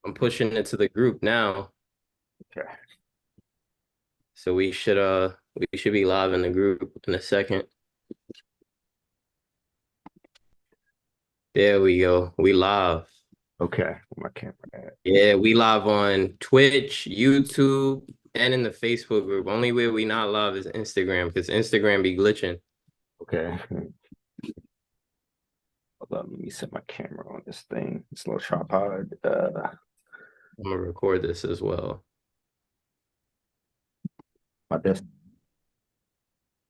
I'm pushing it to the group now. Okay. So we should be live in the group in a second. There we go. We live. Okay. Where my camera at? Yeah, we live on Twitch, YouTube, and in the Facebook group. Only way we not live is Instagram because Instagram be glitching. Okay. Hold on. Let me set my camera on this thing. This little tripod. I'm gonna record this as well. My desk.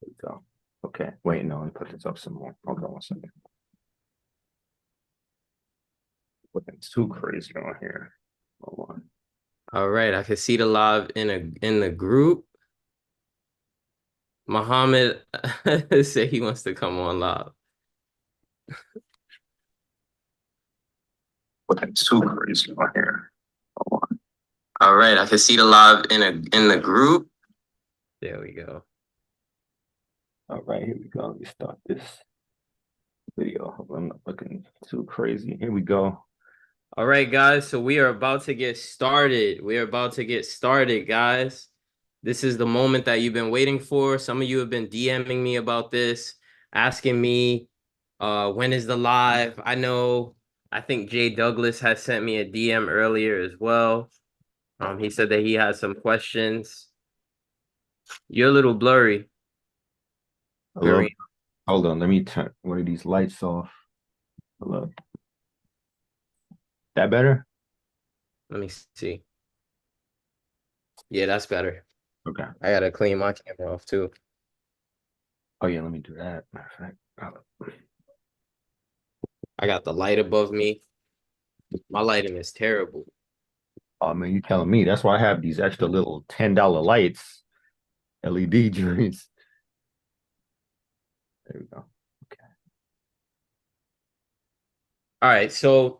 There we go. Okay. Wait, no, let me put this up some more. Hold on one second. Looking too crazy on here. Hold on. All right, I can see the live in the group. Muhammad said he wants to come on live. Looking too crazy on here. Hold on. All right, I can see the live in the group. There we go. All right, here we go. Let me start this video. Hope I'm not looking too crazy. Here we go. All right, guys. So we are about to get started. We are about to get started, guys. This is the moment that you've been waiting for. Some of you have been DMing me about this, asking me, when is the live? I think Jay Douglas has sent me a DM earlier as well. He said that he has some questions. You're a little blurry, Hello. Kareem. Hold on. Let me turn one of these lights off. Hello. That better? Let me see. Yeah, that's better. Okay. I gotta clean my camera off too. Oh yeah, let me do that. Matter of fact. I got the light above me. My lighting is terrible. Oh man, you telling me. That's why I have these extra little $10 lights, LED joints. There we go. Okay. All right, so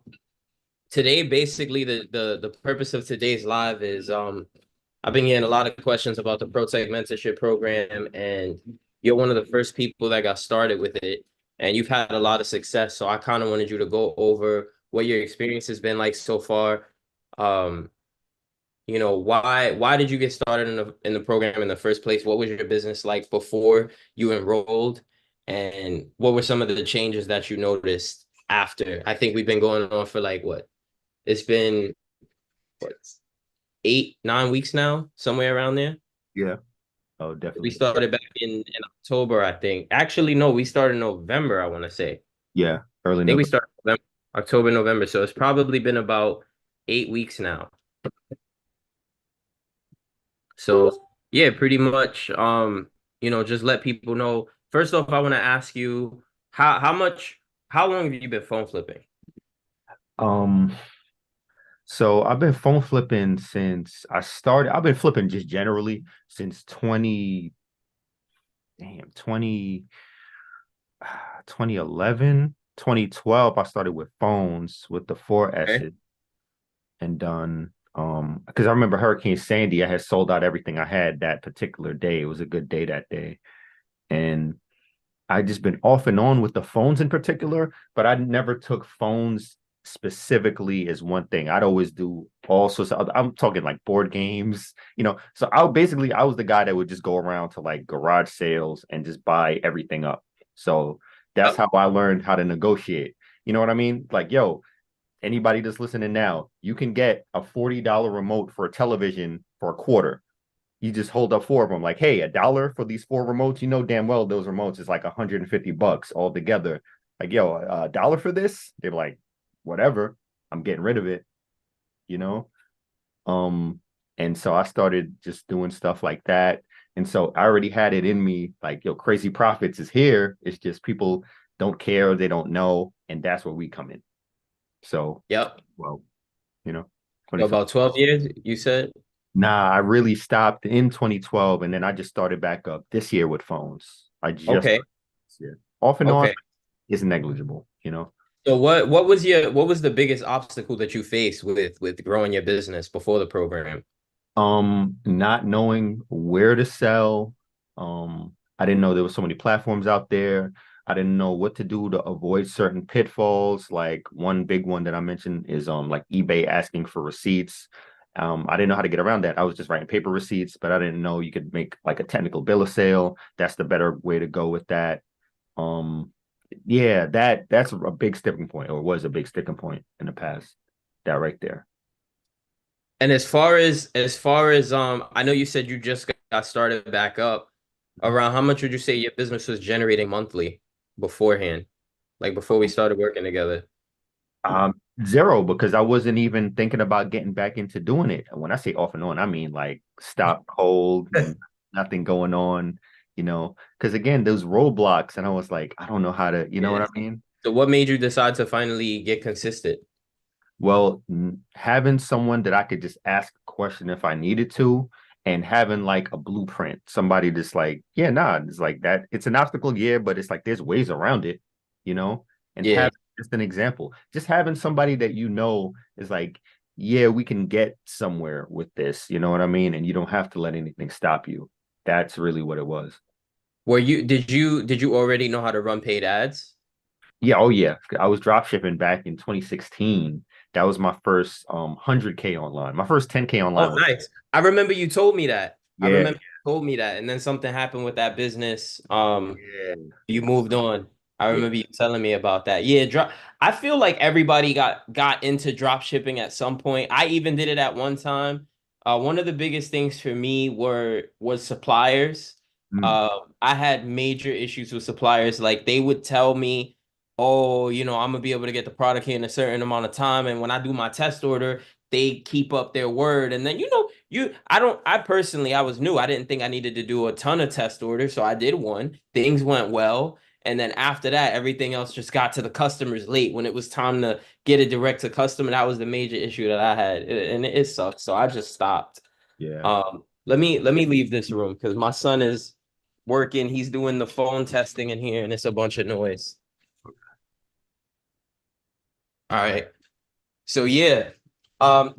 today basically the purpose of today's live is I've been getting a lot of questions about the ProTech mentorship program, and you're one of the first people that got started with it, and you've had a lot of success. So I kind of wanted you to go over what your experience has been like so far. Um, why did you get started in the program in the first place? What was your business like before you enrolled? And what were some of the changes that you noticed after? I think we've been going on for like what? It's been what 8, 9 weeks now, somewhere around there. Yeah. Oh, We definitely. started back in October, I think. Actually, no, we started in November, I want to say. I Yeah. Early think we November. started November, October, November. So it's probably been about 8 weeks now. So yeah, pretty much just let people know. First off, I want to ask you how long have you been phone flipping? Um, so I've been phone flipping since I started. I've been flipping just generally since 20, 2011, 2012. I started with phones with the four Okay. S's and done because I remember Hurricane Sandy, I had sold out everything I had that particular day. It was a good day that day. And I just been off and on with the phones in particular, but I never took phones specifically as one thing. I'd always do all sorts of, I'm talking like board games, So I was the guy that would just go around to like garage sales and just buy everything up. So that's Yep. how I learned how to negotiate. You know what I mean? Like, yo, anybody that's listening now, you can get a $40 remote for a television for a quarter. You just hold up four of them, like, hey, $1 for these four remotes. You know damn well those remotes is like $150 all together. Like, yo, $1 for this? They're like, whatever. I'm getting rid of it, you know? Um, and so I started just doing stuff like that. And so I already had it in me, like, yo, crazy profits is here. It's just people don't care, they don't know, and that's where we come in. So, Yep. well, you know, So 25. about 12 years, you said? Nah, I really stopped in 2012 and then I just started back up this year with phones. I just Okay. this year. Off and on Okay. is negligible. So what was the biggest obstacle that you faced with growing your business before the program? Not knowing where to sell. I didn't know there were so many platforms out there. I didn't know what to do to avoid certain pitfalls. Like one big one that I mentioned is like eBay asking for receipts. I didn't know how to get around that. I was just writing paper receipts, but I didn't know you could make like a technical bill of sale. That's the better way to go with that. Um, yeah, that's a big sticking point, or was a big sticking point in the past. That right there. And as far as I know you said you just got started back up. Around how much would you say your business was generating monthly beforehand? Like before we started working together? Zero, because I wasn't even thinking about getting back into doing it. And when I say off and on, I mean like stop cold, nothing going on, because again, those roadblocks, and I was like, I don't know how to, you know what Yeah. I mean? So what made you decide to finally get consistent? Well, having someone that I could just ask a question if I needed to, and having like a blueprint, somebody that's like, yeah, nah, it's like that. It's an obstacle, yeah, but it's like there's ways around it, you know, and Yeah. have just an example, just having somebody that is like, yeah, we can get somewhere with this, you know what I mean? And you don't have to let anything stop you. That's really what it was. Did you already know how to run paid ads? Yeah, oh yeah. I was drop shipping back in 2016. That was my first 100K online. My first 10K Oh, online was nice. I remember you told me that. I yeah, remember you told me that. And then something happened with that business. yeah, You moved on. I yeah. remember you telling me about that. Yeah, drop. I feel like everybody got into drop shipping at some point. I even did it at one time. One of the biggest things for me was suppliers. Mm. I had major issues with suppliers. Like they would tell me, "Oh, I'm gonna be able to get the product here in a certain amount of time," and when I do my test order, they keep up their word. And then I personally, I was new. I didn't think I needed to do a ton of test orders, so I did one. Things went well. And then after that, everything else just got to the customers late. When it was time to get it direct to customer, that was the major issue that I had. And it sucked. So I just stopped. Yeah. Let me leave this room because my son is working. He's doing the phone testing in here, and it's a bunch of noise. All right. So yeah.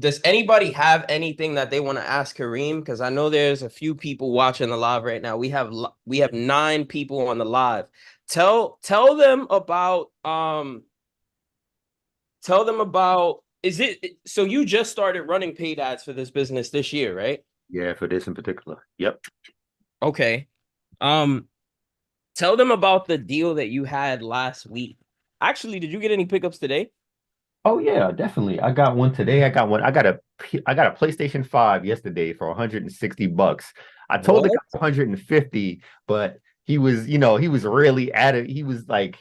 Does anybody have anything that they want to ask Kareem? Because I know there's a few people watching the live right now. We have 9 people on the live. Tell them about is it so you just started running paid ads for this business this year, right? Yeah, for this in particular. Yep. Okay. Um, tell them about the deal that you had last week. Actually, did you get any pickups today? Oh yeah, definitely. I got one today. I got one. I got a PlayStation 5 yesterday for 160 bucks. I told the guy What? 150, but he was really at it. He was like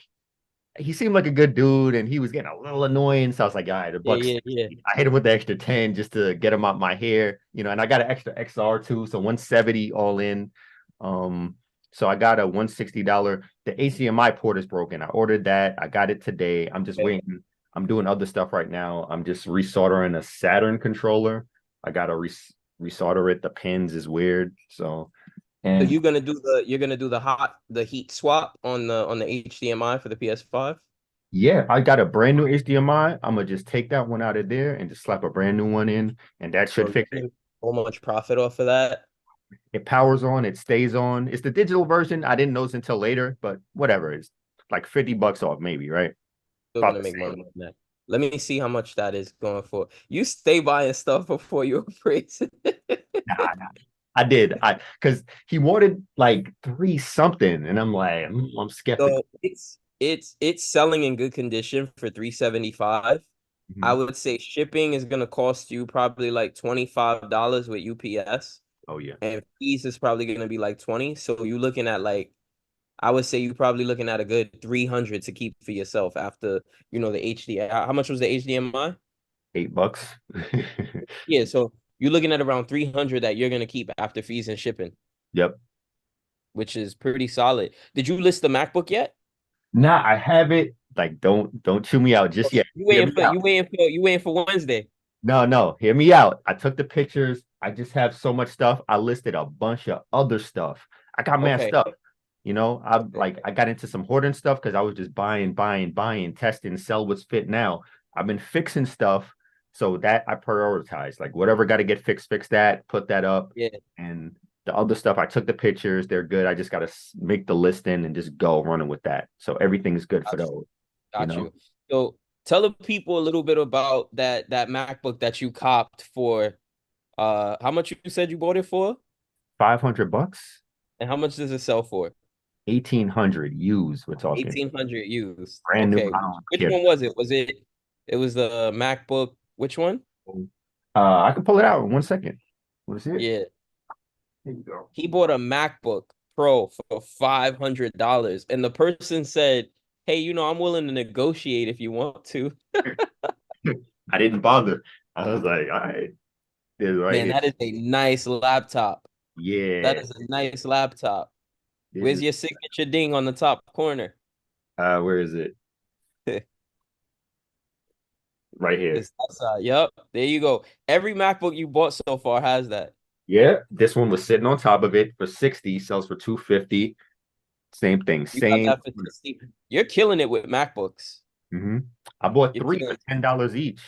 he seemed like a good dude and he was getting a little annoying. So I was like, all right, a Yeah, buck yeah, yeah. 60. I hit him with the extra 10 just to get him out my hair, and I got an extra XR too. So 170 all in. Um, so I got a $160. The HDMI port is broken. I ordered that. I got it today. I'm just Okay. waiting. I'm doing other stuff right now. I'm just resoldering a Saturn controller. I gotta resolder it. The pins is weird. So So and you're gonna do the heat swap on the HDMI for the PS5? yeah, I got a brand new HDMI. I'm gonna just take that one out of there and just slap a brand new one in, and that should Bro, fix you it. make so much profit off of that. It powers on, it stays on. It's the digital version. I didn't notice until later, but whatever. It's like 50 bucks off, maybe, right? Still About gonna the make same. money on that. Let me see how much that is going for. You stay buying stuff before you appraise it. Nah, I did. I because he wanted like three something, and I'm like, I'm skeptical. So it's selling in good condition for 375. I Mhm. would say shipping is gonna cost you probably like $25 with UPS, Oh yeah. and fees is probably gonna be like 20. So you're looking at like I would say you're probably looking at a good 300 to keep for yourself after the HDMI. How much was the HDMI? $8. Yeah, so you're looking at around 300 that you're gonna keep after fees and shipping, Yep. which is pretty solid. Did you list the MacBook yet? Nah, I have it. Like, don't chew me out just yet. You Hear waiting me for out. you waiting for you waiting for Wednesday. No, no, hear me out. I took the pictures. I just have so much stuff. I listed a bunch of other stuff. I got mad Okay. stuff. I got into some hoarding stuff because I was just buying, testing, sell what's fit now. I've been fixing stuff so that I prioritize. Like whatever got to get fixed, fix that, put that up. Yeah. And The other stuff, I took the pictures. They're good. I just got to make the listing and just go running with that. So everything's good for Got you. those, you Got know, you. So tell the people a little bit about that MacBook that you copped for. How much you said you bought it for, $500, and how much does it sell for? 1,800 used. We're talking 1,800 used. brand new. Okay, I which don't care. one was it? It was the MacBook. Which one? I can pull it out in 1 second. Want to see it? Yeah, Here you go. he bought a MacBook Pro for $500, and the person said, "Hey, I'm willing to negotiate if you want to." I didn't bother. I was like, all right, this right Man, here. that is a nice laptop. That Yeah, is a nice laptop. this Where's is your signature ding on the top corner? where is it? Right here. It's outside. Yep. There you go. Every MacBook you bought so far has that. Yeah, this one was sitting on top of it for 60, sells for 250. Same thing, You got same. that for 60. You're killing it with MacBooks. hmm I bought You're three for killing it. $10 each.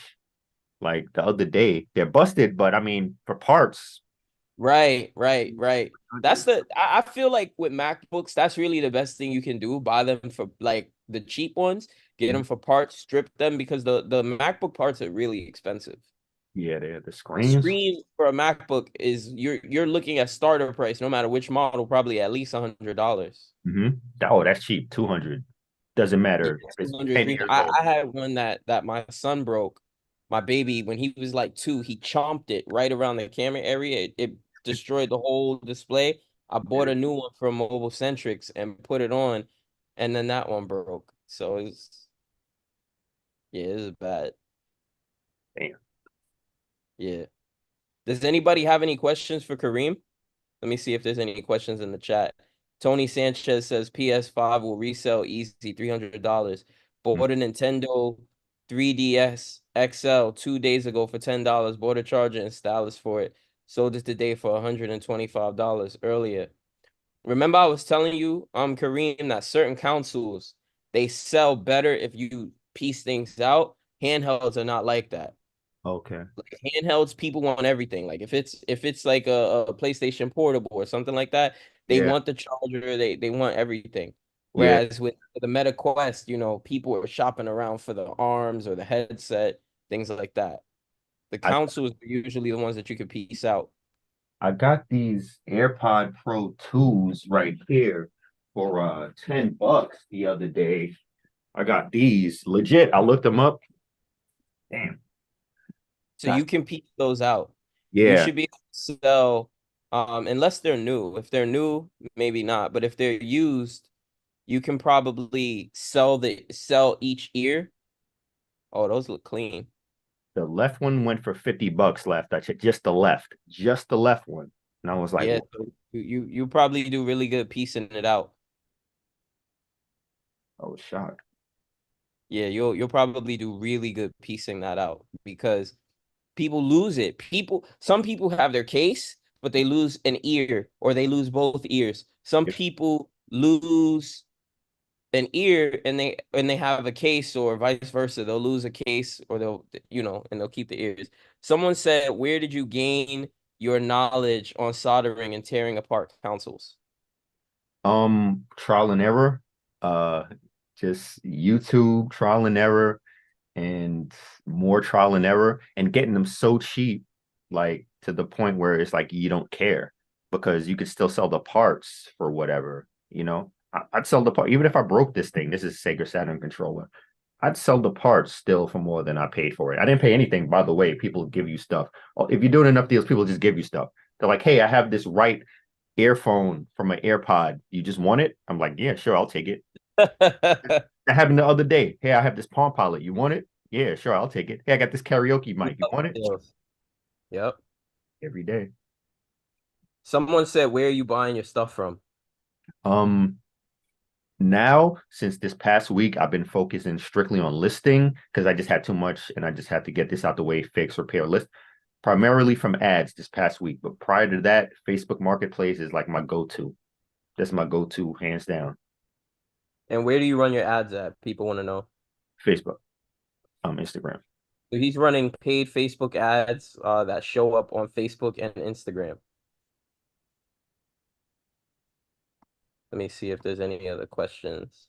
Like the other day, they're busted, but I mean, for parts, Right, right, right. That's 100. I feel like with MacBooks, that's really the best thing you can do. Buy them for like the cheap ones, get them for parts, strip them because the MacBook parts are really expensive. Yeah, they're the The screens. screen for a MacBook is you're looking at starter price, no matter which model, probably at least $100. hmm Oh, that's cheap. 200. Doesn't Yeah, matter if it's 200, 10 300. years old. I had one that my son broke. My baby, when he was like 2, he chomped it right around the camera area. It destroyed the whole display. I bought a new one from Mobile Centrics and put it on, and then that one broke. So it was bad. Damn. Yeah. Does anybody have any questions for Kareem? Let me see if there's any questions in the chat. Tony Sanchez says PS5 will resell easy $300. Mm. Bought a Nintendo 3DS XL 2 days ago for $10. Bought a charger and stylus for it. Sold it today for $125 earlier. Remember, I was telling you, Kareem, that certain consoles they sell better if you piece things out. Handhelds are not like that. Okay. Like handhelds, people want everything. Like if it's like a PlayStation Portable or something like that, they Yeah. want the charger, they want everything. Yeah. Whereas with the Meta Quest, people are shopping around for the arms or the headset, things like that. The I consoles are usually the ones that you can piece out. I got these AirPod Pro 2s right here for $10 the other day. I got these legit. I looked them up. Damn. So Got you can piece those out. You yeah. should be able to sell, unless they're new. If they're new, maybe not. But if they're used, you can probably sell each ear. Oh, those look clean. The left one went for $50 left. I checked just the left one. And I was like, Yeah, so you probably do really good piecing it out. I was shocked. Yeah, you'll probably do really good piecing that out because people lose it. Some people have their case, but they lose an ear or they lose both ears. Some people lose an ear and they have a case or vice versa. They'll lose a case or and they'll keep the ears. Someone said, "Where did you gain your knowledge on soldering and tearing apart consoles?" Trial and error. Uh, just YouTube trial and error and more trial and error and getting them so cheap, like to the point where it's like you don't care because you could still sell the parts for whatever, you know. I'd sell the part even if I broke this thing. This is a Sega Saturn controller. I'd sell the parts still for more than I paid for it. I didn't pay anything, by the way. People give you stuff. Oh, if you're doing enough deals, people just give you stuff. They're like, "Hey, I have this right earphone from an AirPod. You just want it?" I'm like, "Yeah, sure, I'll take it." That happened the other day. "Hey, I have this Palm Pilot. You want it?" "Yeah, sure, I'll take it." "Hey, I got this karaoke mic. You want it?" Yes. Yep. Every day. Someone said, "Where are you buying your stuff from?" Um, Now since this past week, I've been focusing strictly on listing because I just had too much and I just had to get this out the way, fix, repair, list. Primarily from ads this past week, but prior to that, Facebook Marketplace is like my go-to. That's my go-to, hands down. And where do you run your ads at? People want to know. Facebook, Instagram. So he's running paid Facebook ads that show up on Facebook and Instagram. Let me see if there's any other questions.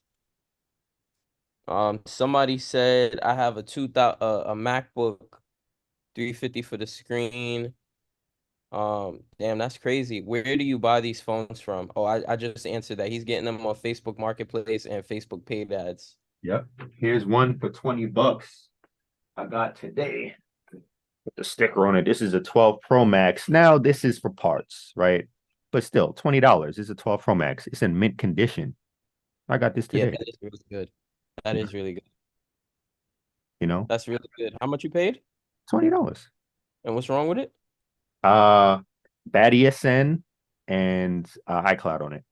Somebody said I have a 2000 a MacBook 350 for the screen. Damn, that's crazy. Where do you buy these phones from? Oh, I just answered that. He's getting them on Facebook Marketplace and Facebook paid ads. Yep. Here's one for 20 bucks I got today with the sticker on it. This is a 12 Pro Max. Now, this is for parts, right? But still, $20. It's a 12 Pro Max. It's in mint condition. I got this Yeah, today. that is really good. That Yeah. is really good. You know, That's really good. How much you paid? $20. And what's wrong with it? Uh, Bad ESN and iCloud on it.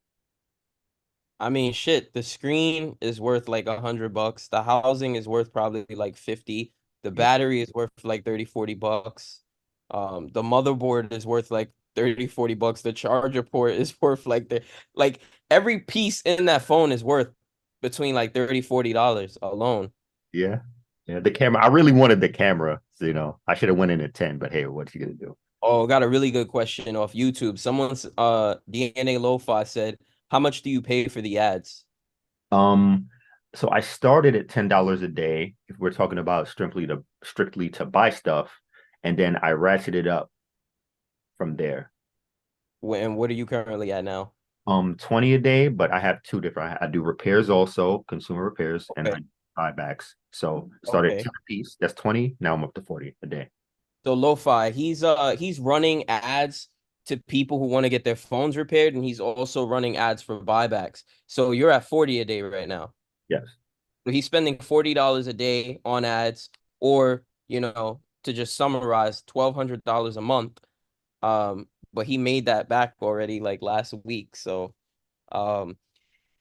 I mean, shit, the screen is worth like $100. The housing is worth probably like 50. The Yeah. battery is worth like 30, $40. The motherboard is worth like 30, $40. The charger port is worth like every piece in that phone is worth between like 30, $40 alone. Yeah. Yeah. The camera. I really wanted the camera. So, I should have went in at 10, but hey, what you gonna do? Oh, got a really good question off YouTube. Someone's DNA Lo-Fi said, "How much do you pay for the ads?" Um, so I started at $10 a day if we're talking about strictly to buy stuff, and then I ratcheted up from there. And what are you currently at now? 20 a day, but I have two different. I do repairs also, consumer repairs, and I Okay. do buybacks. So started at Okay. 10 a piece. That's 20. Now I'm up to 40 a day. So Lo-Fi, he's running ads to people who want to get their phones repaired, and he's also running ads for buybacks. So you're at 40 a day right now. Yes. So he's spending $40 a day on ads, or to just summarize, $1,200 a month. But he made that back already like last week. So um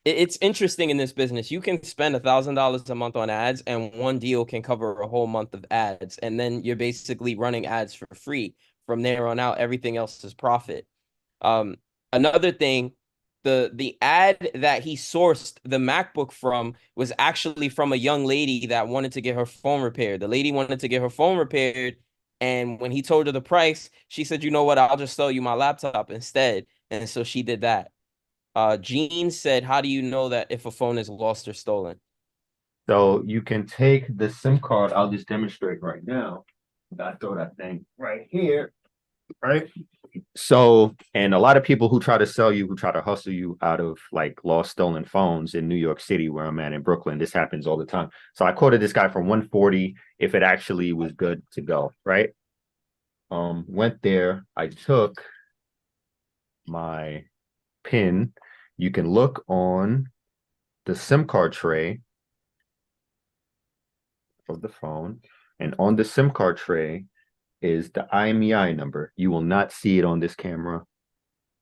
it's interesting in this business. You can spend $1,000 a month on ads, and one deal can cover a whole month of ads. And then you're basically running ads for free. From there on out, everything else is profit. Um, Another thing, the ad that he sourced the MacBook from was actually from a young lady that wanted to get her phone repaired. The lady wanted to get her phone repaired, and when he told her the price, she said, "You know what? I'll just sell you my laptop instead." And so she did that. Gene said, "How do you know that if a phone is lost or stolen?" So you can take the SIM card. I'll just demonstrate right now. I throw that thing right here, right? So, and a lot of people who try to sell you, who try to hustle you out of like lost stolen phones in New York City, where I'm at in Brooklyn, this happens all the time. So I quoted this guy for 140 if it actually was good to go, right? Went there, I took my pin. You can look on the SIM card tray of the phone, and on the SIM card tray is the IMEI number. You will not see it on this camera.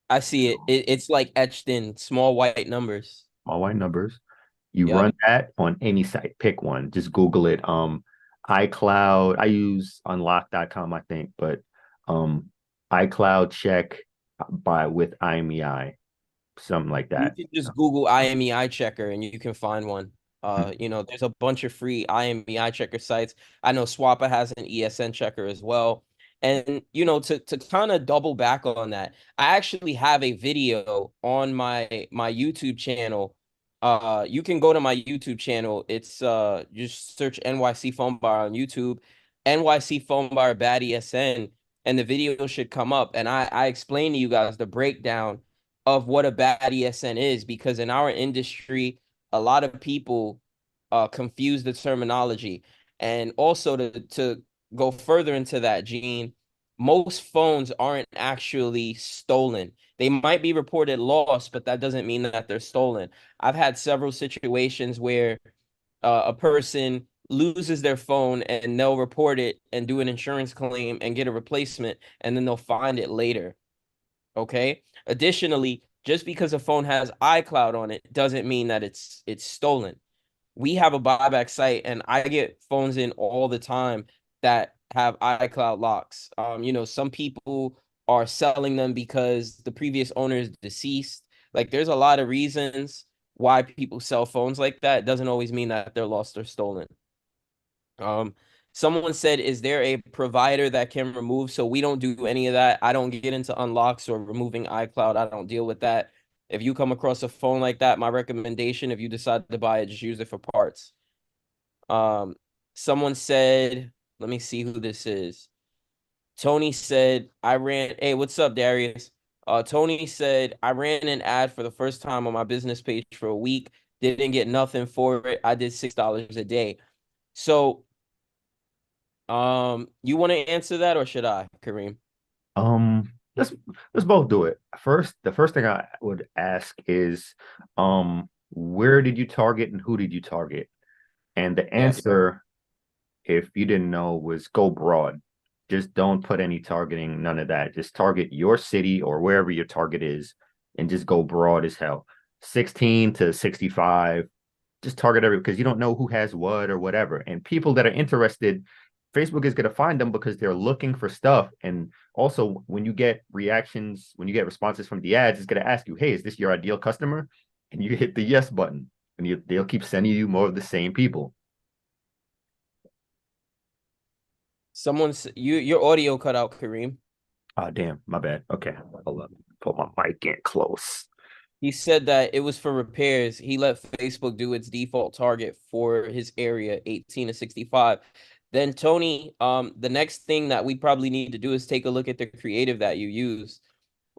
I see it. It's like etched in small white numbers. All white numbers. You run Yep. that on any site. Pick one. Just Google it. iCloud. I use unlock.com, I think, but um iCloud check by with IMEI, something like You that. can just Google IMEI checker and you can find one. There's a bunch of free IMEI checker sites. I know Swappa has an ESN checker as well. And to kind of double back on that, I actually have a video on my YouTube channel. You can go to my YouTube channel. It's just search NYC Phone Buyer on YouTube, NYC Phone Buyer Bad ESN, and the video should come up. And I explain to you guys the breakdown of what a bad ESN is, because in our industry, a lot of people confuse the terminology. And also to go further into that, Gene, most phones aren't actually stolen. They might be reported lost, but that doesn't mean that they're stolen. I've had several situations where a person loses their phone and they'll report it and do an insurance claim and get a replacement, and then they'll find it later. Okay. Additionally, just because a phone has iCloud on it doesn't mean that it's stolen. We have a buyback site, and I get phones in all the time that have iCloud locks. Some people are selling them because the previous owner is deceased. Like, there's a lot of reasons why people sell phones like that. It doesn't always mean that they're lost or stolen. Um, Someone said, is there a provider that can remove? So we don't do any of that. I don't get into unlocks or removing iCloud. I don't deal with that. If you come across a phone like that, my recommendation, if you decide to buy it, just use it for parts. Um, Someone said, let me see who this is. Tony said, I ran, hey, what's up, Darius? Tony said, I ran an ad for the first time on my business page for a week, didn't get nothing for it. I did $6 a day. So, you want to answer that or should I, Kareem? Let's both do it. First, the first thing I would ask is, where did you target and who did you target? And the Yeah. answer, if you didn't know, was go broad. Just don't put any targeting, none of that. Just target your city or wherever your target is, and just go broad as hell. 16 to 65, just target every because you don't know who has what or whatever. And people that are interested, Facebook is going to find them because they're looking for stuff. And also, when you get reactions, when you get responses from the ads, it's going to ask you, "Hey, is this your ideal customer?" And you hit the yes button, and they'll keep sending you more of the same people. Your audio cut out, Kareem. Oh, damn, my bad. Okay, hold up. Put my mic in close. He said that it was for repairs. He let Facebook do its default target for his area, 18 to 65. Then Tony, the next thing that we probably need to do is take a look at the creative that you use.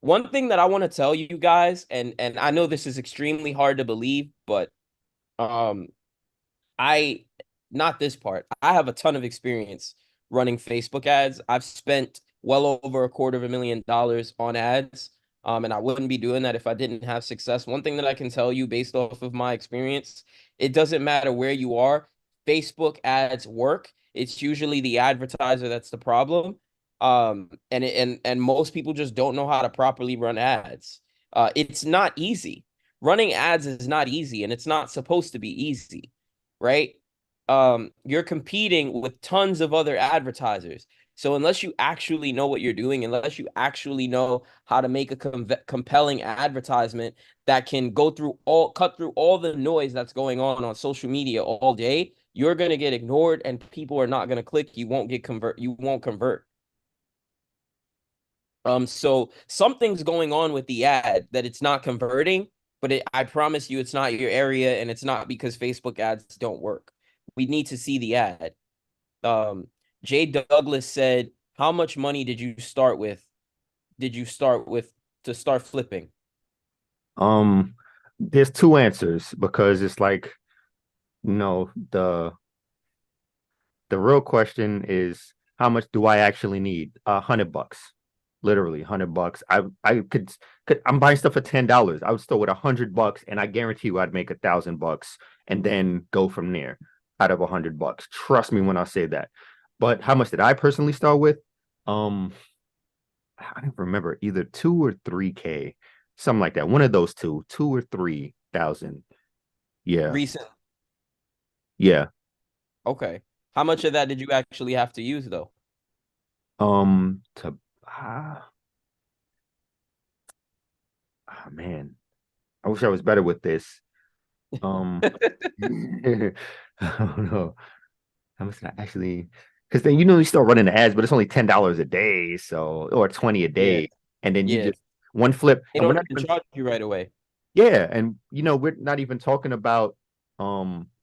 One thing that I want to tell you guys, and I know this is extremely hard to believe, but um I not this part. I have a ton of experience running Facebook ads. I've spent well over $250,000 on ads. And I wouldn't be doing that if I didn't have success. One thing that I can tell you based off of my experience, it doesn't matter where you are, Facebook ads work. It's usually the advertiser that's the problem. And most people just don't know how to properly run ads. It's not easy. Running ads is not easy, and it's not supposed to be easy, right? You're competing with tons of other advertisers. So unless you actually know what you're doing, unless you actually know how to make a compelling advertisement that can cut through all the noise that's going on social media all day, you're going to get ignored and people are not going to click. You won't convert. So something's going on with the ad that it's not converting, but I promise you it's not your area and it's not because Facebook ads don't work. We need to see the ad. Um, Jay Douglas said, how much money did you start with? Did you start with to start flipping? Um, there's two answers because it's like, you know, the real question is how much do I actually need? $100, literally $100. I could I'm buying stuff for $10. I would start with $100, and I guarantee you I'd make $1,000 and then go from there out of $100. Trust me when I say that. But how much did I personally start with? Um, I don't remember either 2 or 3K, something like that. One of those two, 2 or 3 thousand. Yeah, Recent. yeah. Okay. How much of that did you actually have to use though? To man, I wish I was better with this. Um, I don't know. How much did I actually? Because then you start running the ads, but it's only $10 a day, so or 20 a Yeah. day, and then you Yeah. just one flip, They and we're don't not even even charge you right away. yeah, and we're not even talking about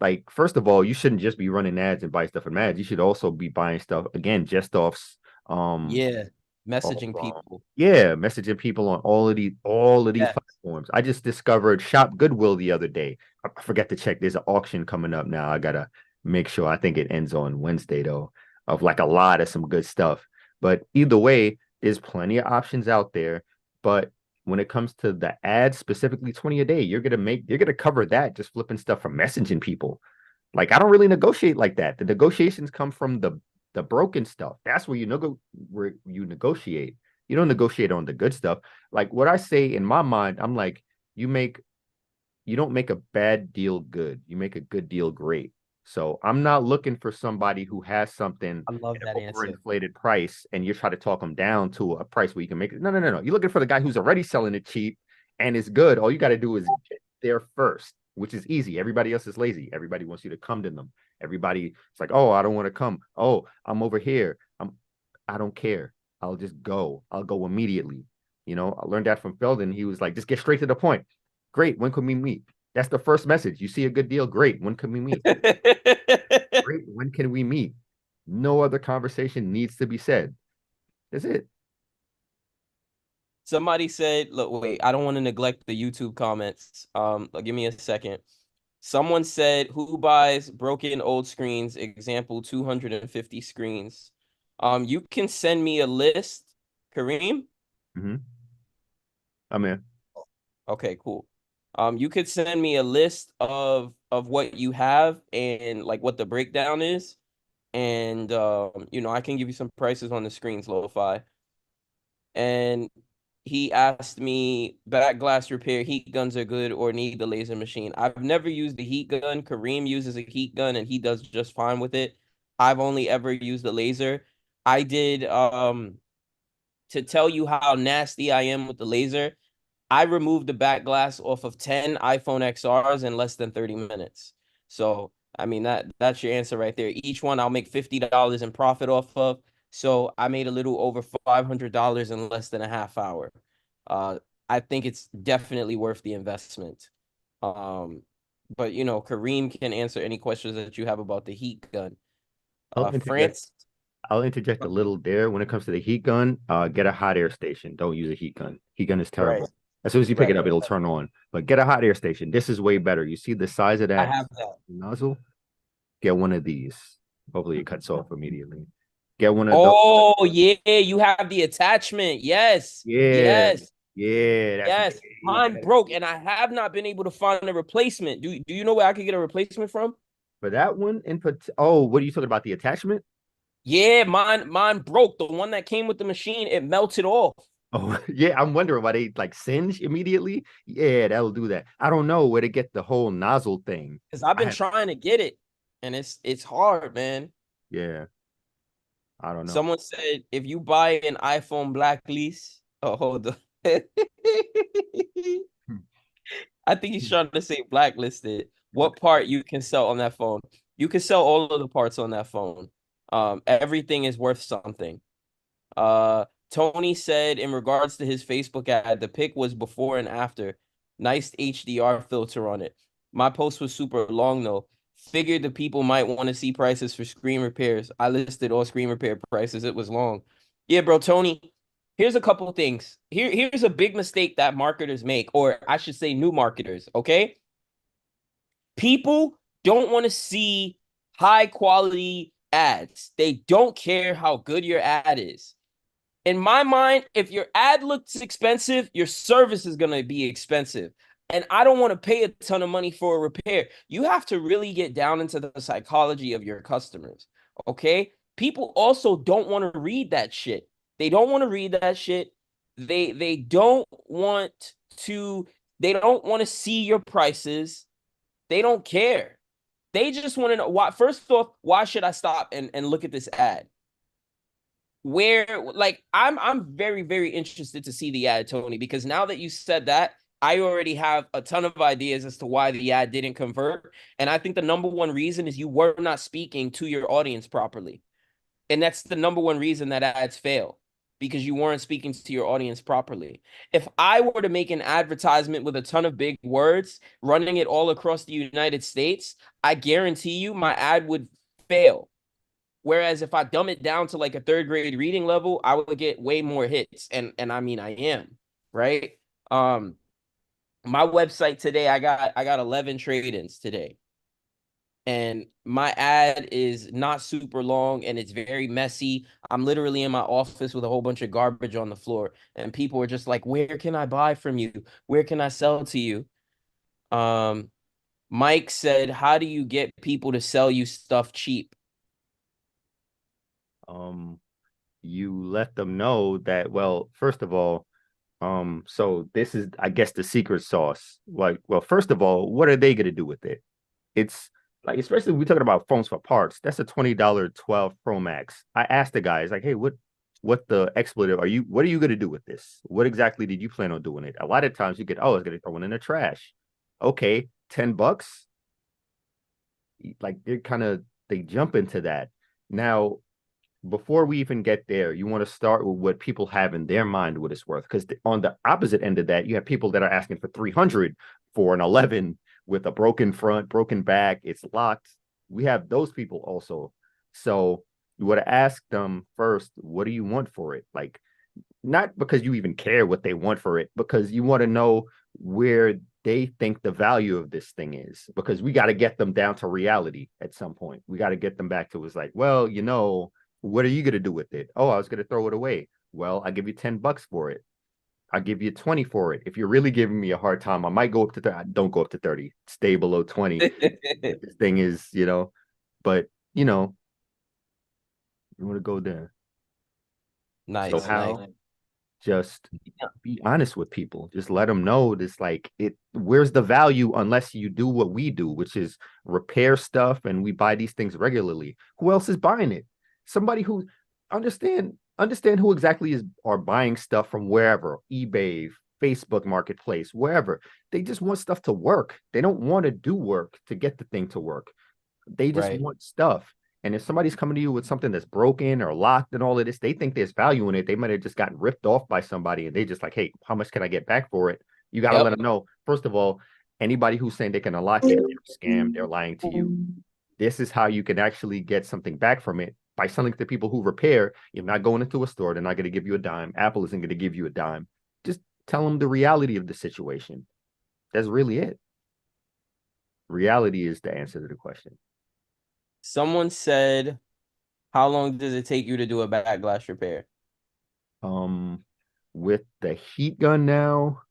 like first of all, you shouldn't just be running ads and buy stuff from ads. You should also be buying stuff again just off um Yeah. of Messaging people. yeah, messaging people on all of these Yeah. platforms. I just discovered Shop Goodwill the other day. I forgot to check. There's an auction coming up now. I gotta make sure. I think it ends on Wednesday though, of like a lot of some good stuff. But either way, there's plenty of options out there. But when it comes to the ads, specifically 20 a day, you're gonna cover that just flipping stuff from messaging people. Like I don't really negotiate like that. The negotiations come from the broken stuff. That's where you negotiate. You don't negotiate on the good stuff. Like what I say in my mind, I'm like, you make you don't make a bad deal good. You make a good deal great. So I'm not looking for somebody who has something I love at an that answer. overinflated price and you're trying to talk them down to a price where you can make it. No, no, no, no. You're looking for the guy who's already selling it cheap and it's good. All you got to do is get there first, which is easy. Everybody else is lazy. Everybody wants you to come to them. Everybody, it's like, oh, I don't want to come. Oh, I'm over here. I don't care. I'll just go. I'll go immediately. I learned that from Feldon. He was like, just get straight to the point. Great. When can we meet? That's the first message. You see a good deal? Great. When can we meet? Great. When can we meet? No other conversation needs to be said. That's it. Somebody said, look, wait, I don't want to neglect the YouTube comments. Give me a second. Someone said, who buys broken old screens? Example, 250 screens. You can send me a list, Kareem. Mm-hmm. I'm in. Okay, cool. You could send me a list of what you have and like what the breakdown is, and I can give you some prices on the screens, lo-fi. And he asked me, back glass repair, heat guns are good or need the laser machine. I've never used a heat gun. Kareem uses a heat gun and he does just fine with it. I've only ever used a laser. I did to tell you how nasty I am with the laser. I removed the back glass off of 10 iPhone XRs in less than 30 minutes. So, I mean, that's your answer right there. Each one I'll make $50 in profit off of. So I made a little over $500 in less than a half hour. Uh, I think it's definitely worth the investment. Um, but Kareem can answer any questions that you have about the heat gun. I'll interject. France, I'll interject a little there. When it comes to the heat gun, get a hot air station. Don't use a heat gun. Heat gun is right, terrible. As soon as you pick it right. up, it'll turn on. But get a hot air station. This is way better. You see the size of I that have that. nozzle? Get one of these. Hopefully it cuts off immediately. Get one of those. Oh, yeah, you have the attachment. Yes, Yeah. yes. Yeah. That's Yes, way mine better. broke and I have not been able to find a replacement. Do you know where I could get a replacement from? For that one, input. Oh, what are you talking about? The attachment? Yeah, mine broke. The one that came with the machine, it melted off. Oh, yeah. I'm wondering why they like singe immediately. Yeah, that'll do that. I don't know where to get the whole nozzle thing. Because I've I been have, trying to get it and it's hard, man. yeah, I don't know. Someone said if you buy an iPhone blacklist, oh hold on. I think he's trying to say blacklisted. What part you can sell on that phone? You can sell all of the parts on that phone. Everything is worth something. Tony said in regards to his Facebook ad, the pic was before and after. Nice HDR filter on it. My post was super long though. Figured the people might want to see prices for screen repairs. I listed all screen repair prices. It was long. Yeah, bro, Tony. Here's a couple of things. Here's a big mistake that marketers make, or I should say new marketers, okay? People don't want to see high quality ads. They don't care how good your ad is. In my mind, if your ad looks expensive, your service is going to be expensive. And I don't want to pay a ton of money for a repair. You have to really get down into the psychology of your customers. Okay. People also don't want to read that shit. They don't want to read that shit. They don't want to, they don't want to see your prices. They don't care. They just want to know why. First off, why should I stop and look at this ad? Where like I'm very very interested to see the ad, Tony, because now that you said that, I already have a ton of ideas as to why the ad didn't convert, and I think the number one reason is you were not speaking to your audience properly, and that's the number one reason that ads fail, because you weren't speaking to your audience properly. If I were to make an advertisement with a ton of big words, running it all across the United States, I guarantee you my ad would fail. Whereas if I dumb it down to like a third grade reading level, I would get way more hits. And I mean I am, right? Um my website today, I got 11 trade-ins today. And my ad is not super long and it's very messy. I'm literally in my office with a whole bunch of garbage on the floor. And people are just like, where can I buy from you? Where can I sell to you? Um, Mike said, how do you get people to sell you stuff cheap? Um, you let them know that, well, first of all, so this is, I guess, the secret sauce. Like, well, first of all, what are they gonna do with it? It's like, especially if we're talking about phones for parts, that's a $20 12 Pro Max. I asked the guys, like, hey, what the expletive are you, what are you gonna do with this? What exactly did you plan on doing it? A lot of times you get, oh, it's gonna throw it in the trash. Okay, $10. Like they're kind of they jump into that. Now, before we even get there, you want to start with what people have in their mind what it's worth. Because on the opposite end of that, you have people that are asking for 300, for an 11 with a broken front, broken back, it's locked. We have those people also. So you would have asked them first, what do you want for it? Like, not because you even care what they want for it, because you want to know where they think the value of this thing is. Because we got to get them down to reality at some point. We got to get them back to it's like, well, what are you going to do with it? Oh, I was going to throw it away. Well, I give you $10 for it. I'll give you 20 for it. If you're really giving me a hard time, I might go up to 30. Don't go up to 30. Stay below 20. This thing is, but you want to go there. So Nice, nice. how just be honest with people. Just let them know this like where's the value unless you do what we do, which is repair stuff and we buy these things regularly. Who else is buying it? Somebody who understand who exactly are buying stuff from wherever, eBay, Facebook Marketplace, wherever. They just want stuff to work. They don't want to do work to get the thing to work. They just Right. want stuff. And if somebody's coming to you with something that's broken or locked and all of this, they think there's value in it. They might have just gotten ripped off by somebody and they just like, hey, how much can I get back for it? You got to let Yep. them know. First of all, anybody who's saying they can unlock it, they're scammed. They're lying to you. This is how you can actually get something back from it by selling to people who repair. You're not going into a store. They're not going to give you a dime. Apple isn't going to give you a dime. Just tell them the reality of the situation. That's really it. Reality is the answer to the question. Someone said, how long does it take you to do a back glass repair? Um, with the heat gun now,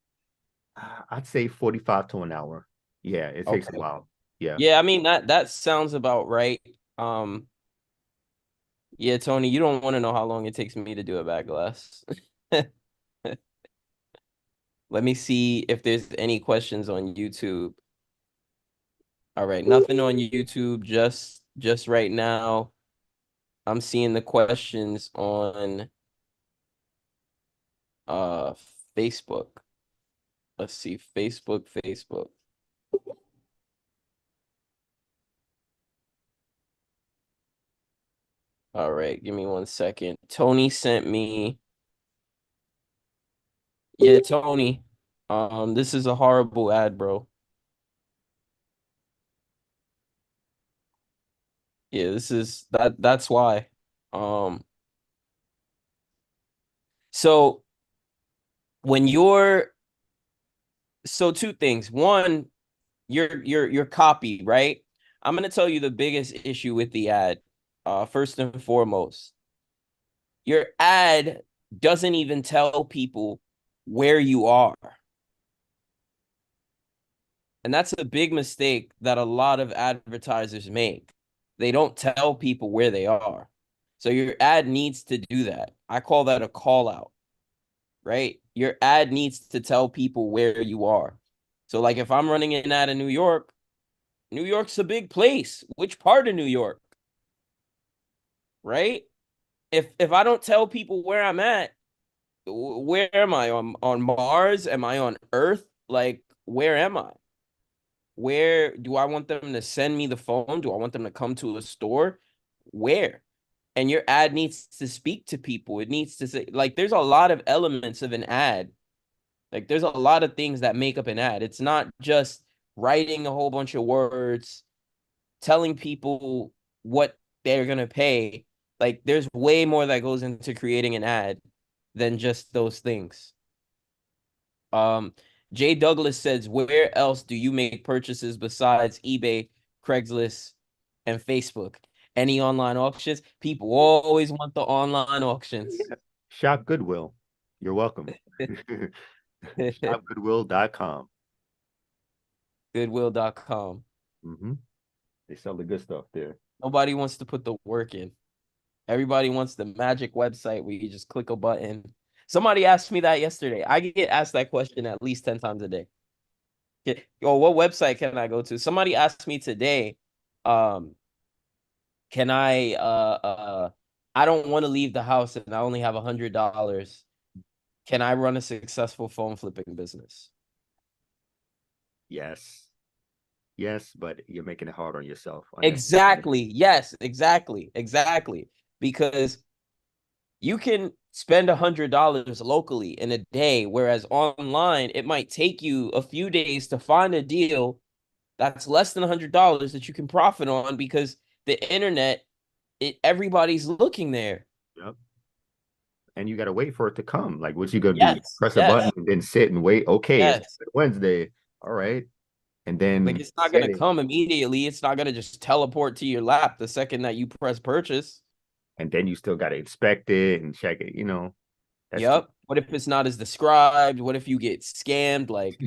I'd say 45 to an hour. Yeah, it takes a Okay. while. Yeah. Yeah, I mean that sounds about right. Um, yeah, Tony, you don't want to know how long it takes me to do a back glass. Let me see if there's any questions on YouTube. All right, nothing on YouTube, just right now. I'm seeing the questions on uh Facebook. Let's see, Facebook. All right, give me 1 second. Tony sent me. Yeah, Tony. This is a horrible ad, bro. Yeah, this is that's why. Um, so when you're so two things. One, your copy, right? I'm gonna tell you the biggest issue with the ad. First and foremost, your ad doesn't even tell people where you are. And that's a big mistake that a lot of advertisers make. They don't tell people where they are. So your ad needs to do that. I call that a call out, right? Your ad needs to tell people where you are. So like if I'm running an ad in New York, New York's a big place. Which part of New York, right? If I don't tell people where I'm at, where am I on Mars? Am I on Earth? Like where am I? Where do I want them to send me the phone? Do I want them to come to a store? Where? And your ad needs to speak to people. It needs to say, like, there's a lot of elements of an ad. Like, there's a lot of things that make up an ad. It's not just writing a whole bunch of words, telling people what they're going to pay. Like, there's way more that goes into creating an ad than just those things. Um, Jay Douglas says, where else do you make purchases besides eBay, Craigslist, and Facebook? Any online auctions? People always want the online auctions. Yeah. Shop Goodwill. You're welcome. Shopgoodwill.com. Goodwill.com. Mm-hmm. They sell the good stuff there. Nobody wants to put the work in. Everybody wants the magic website where you just click a button. Somebody asked me that yesterday. I get asked that question at least 10 times a day. Yo, what website can I go to? Somebody asked me today, um, can I don't want to leave the house and I only have $100. Can I run a successful phone flipping business? Yes. Yes, but you're making it hard on yourself unnecessarily. Exactly. Yes, exactly. Because You can spend $100 locally in a day, whereas online it might take you a few days to find a deal that's less than $100 that you can profit on because the internet, everybody's looking there. Yep. And you got to wait for it to come. Like, what you gonna do? Yes, Press a button yes, and then sit and wait. Okay, it's yes. Wednesday. All right, and Like then it's not get gonna it, come immediately. It's not gonna just teleport to your lap the second that you press purchase. and then you still got to inspect it and check it. That's too. Yep. What if it's not as described? What if you get scammed? Like,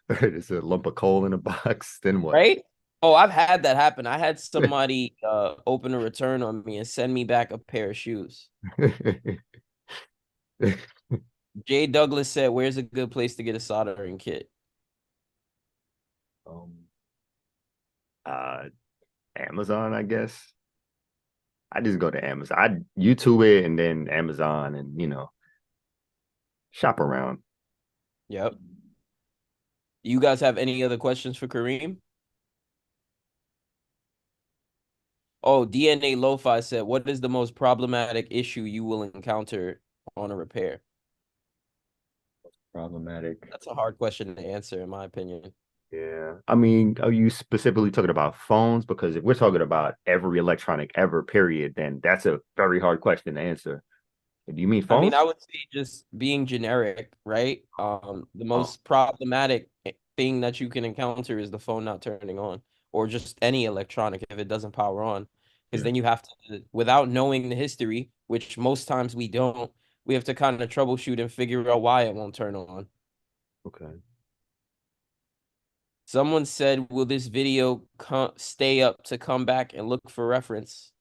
It's a lump of coal in a box. Then what? right? Oh, I've had that happen. I had somebody open a return on me and send me back a pair of shoes. Jay Douglas said, "Where's a good place to get a soldering kit?" um, uh, Amazon, I guess. I just go to Amazon. I YouTube it and then Amazon, and shop around. Yep. You guys have any other questions for Kareem? Oh, DNA Lo-Fi said, "What is the most problematic issue you will encounter on a repair?" Problematic. That's a hard question to answer, in my opinion. Yeah. I mean, are you specifically talking about phones? Because if we're talking about every electronic ever, period, then that's a very hard question to answer. Do you mean I mean, phones? I would say just being generic, right? The Oh, most problematic thing that you can encounter is the phone not turning on, or just any electronic if it doesn't power on, because yeah. then you have to, without knowing the history, which most times we don't, we have to kind of troubleshoot and figure out why it won't turn on. Okay. Someone said, "Will this video stay up to come back and look for reference?"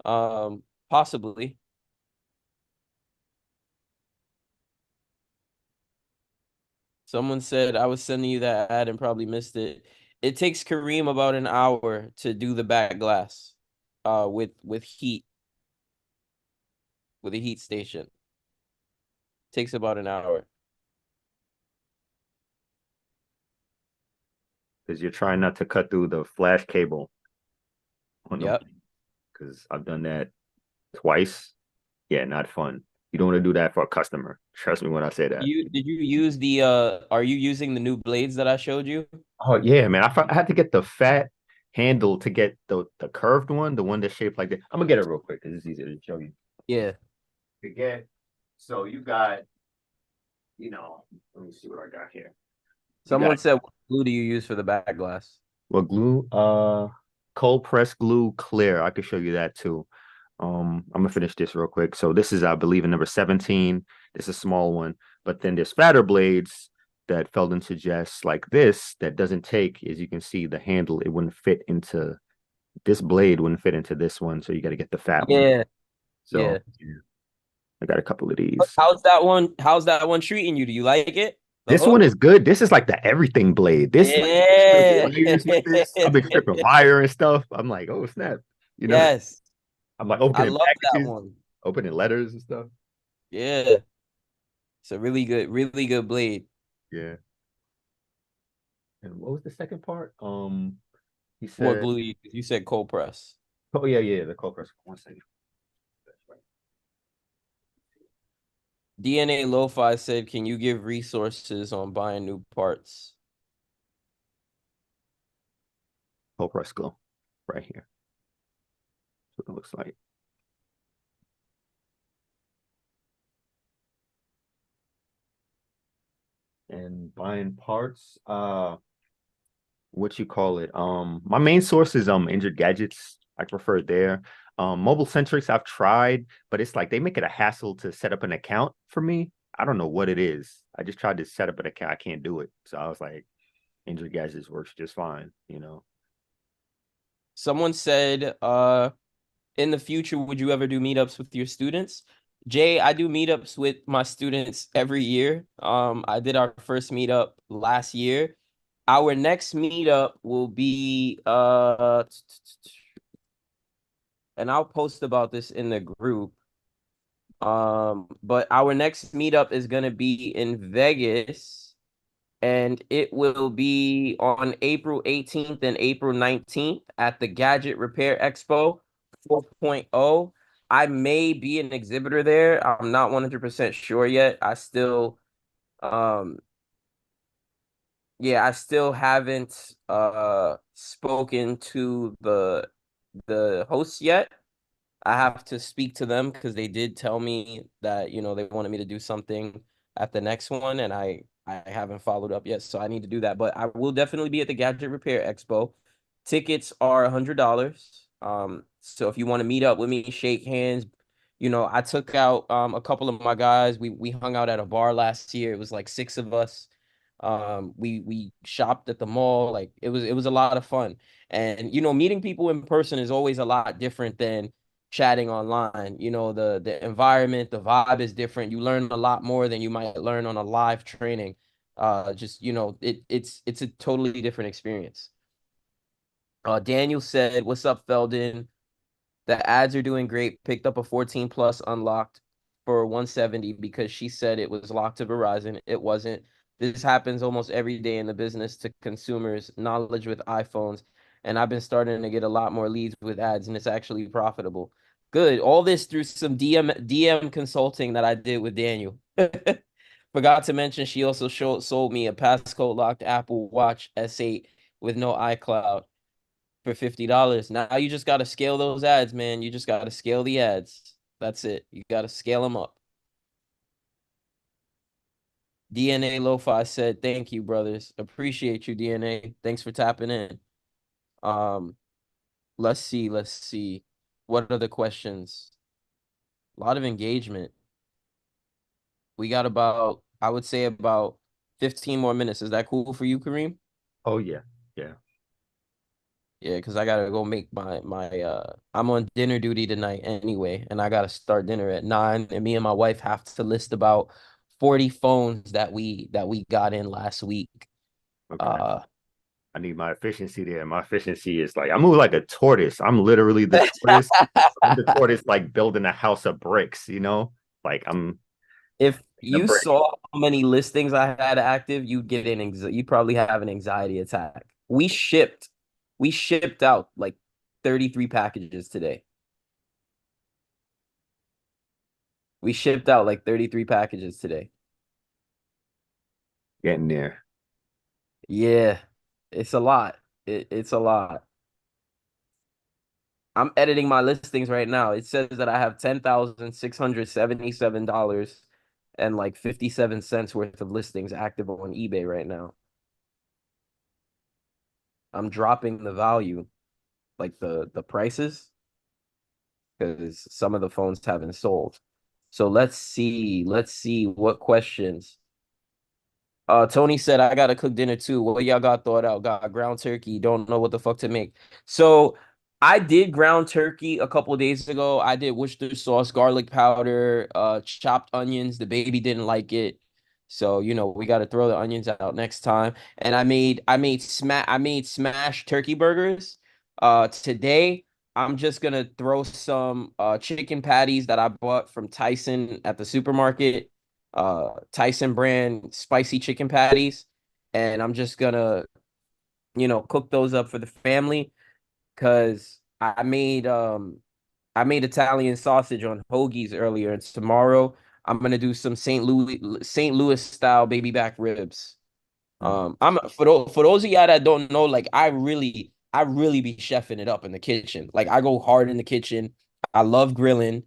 Possibly. Someone said I was sending you that ad and probably missed it. It takes Kareem about an hour to do the back glass, with heat, with a heat station. Takes about an hour. Because you're trying not to cut through the flash cable on them. Yep. Because I've done that twice. Yeah, not fun. You don't want to do that for a customer. Trust me when I say that. You did you use the are you using the new blades that I showed you? Oh yeah, man. I had to get the fat handle to get the curved one, the one that's shaped like that. I'm gonna get it real quick because it's easier to show you. Yeah. To get so you got, let me see what I got here. You got Someone said, "What glue do you use for the back glass?" what glue? Cold press glue clear. I could show you that too. I'm gonna finish this real quick. So this is, I believe, in number 17. It's a small one, but then there's fatter blades that Felden suggests, like this, that doesn't take, as you can see, the handle. It wouldn't fit into this blade, wouldn't fit into this one. So you got to get the fat one. Yeah. So Yeah. yeah, I got a couple of these. How's that one? How's that one treating you? Do you like it? The This one hook? is good. This is like the everything blade. This, like, strip Yeah. wires with this. I've been stripping wire and stuff. I'm like, oh snap. You know, Yes. I'm like I opening love that packages, one. opening letters and stuff. Yeah. It's a really good blade. Yeah. And what was the second part? He What said, glue you said cold press. oh yeah, yeah, the cold press. One second. That's right. DNA Lo-Fi said, "Can you give resources on buying new parts?" Cold press glue, right here. That's what it looks like. And buying parts. What you call it? My main source is Injured Gadgets. I prefer it there. Mobile Centrics I've tried, but it's like they make it a hassle to set up an account for me. I don't know what it is. I just tried to set up an account. I can't do it. So I was like, Injured Gadgets works just fine. Someone said, in the future, would you ever do meetups with your students? Jay, I do meetups with my students every year. I did our first meetup last year. Our next meetup will be and I'll post about this in the group. But our next meetup is gonna be in Vegas, and it will be on April 18th and April 19th at the Gadget Repair Expo 4.0. I may be an exhibitor there. I'm not 100% sure yet. Um yeah, I still haven't spoken to the hosts yet. I have to speak to them because they did tell me that, they wanted me to do something at the next one, and I haven't followed up yet, so I need to do that. But I will definitely be at the Gadget Repair Expo. Tickets are $100. So if you want to meet up with me, shake hands, I took out a couple of my guys. We hung out at a bar last year. It was like six of us. We shopped at the mall. Like it was a lot of fun. And meeting people in person is always a lot different than chatting online. The environment, the vibe is different. You learn a lot more than you might learn on a live training. Just it's a totally different experience. Daniel said, "What's up, Feldon? The ads are doing great. Picked up a 14 plus unlocked for 170 because she said it was locked to Verizon. It wasn't. This happens almost every day in the business to consumers, knowledge with iPhones. And I've been starting to get a lot more leads with ads, and it's actually profitable. Good. All this through some DM consulting that I did with Daniel. Forgot to mention she also sold me a passcode locked Apple Watch S8 with no iCloud for $50. Now you just got to scale those ads, man. You just got to scale the ads. That's it. You got to scale them up. DNA Lo-Fi said, "Thank you, brothers. Appreciate you, DNA. Thanks for tapping in." Um, let's see. What are the questions? A lot of engagement. We got about, I would say about 15 more minutes. Is that cool for you, Kareem? Oh yeah, yeah. Yeah, because I gotta go make I'm on dinner duty tonight anyway, and I gotta start dinner at 9. And me and my wife have to list about 40 phones that we got in last week. Okay. Uh I need my efficiency there. My efficiency is like I move like a tortoise. I'm literally the tortoise. I'm the tortoise like building a house of bricks, you know? Like I'm if the you brick. saw how many listings I had active, you'd probably have an anxiety attack. We shipped out like 33 packages today. We shipped out like 33 packages today. Getting there. Yeah, it's a lot. It's a lot. I'm editing my listings right now. It says that I have $10,677 and like 57 cents worth of listings active on eBay right now. I'm dropping the value, like the prices, because some of the phones haven't sold. So let's see what questions. Tony said, "I gotta cook dinner too. What y'all got thought out? Got ground turkey. Don't know what the fuck to make." So I did ground turkey a couple days ago. I did Worcester sauce, garlic powder, chopped onions. The baby didn't like it. So, we got to throw the onions out next time. And I made smashed turkey burgers. Today I'm just gonna throw some chicken patties that I bought from Tyson at the supermarket, Tyson brand spicy chicken patties, and I'm just gonna, cook those up for the family because I made Italian sausage on hoagies earlier. And tomorrow I'm gonna do some St. Louis style baby back ribs. Mm. I'm for those of y'all that don't know, like I really be chefing it up in the kitchen. Like I go hard in the kitchen. I love grilling.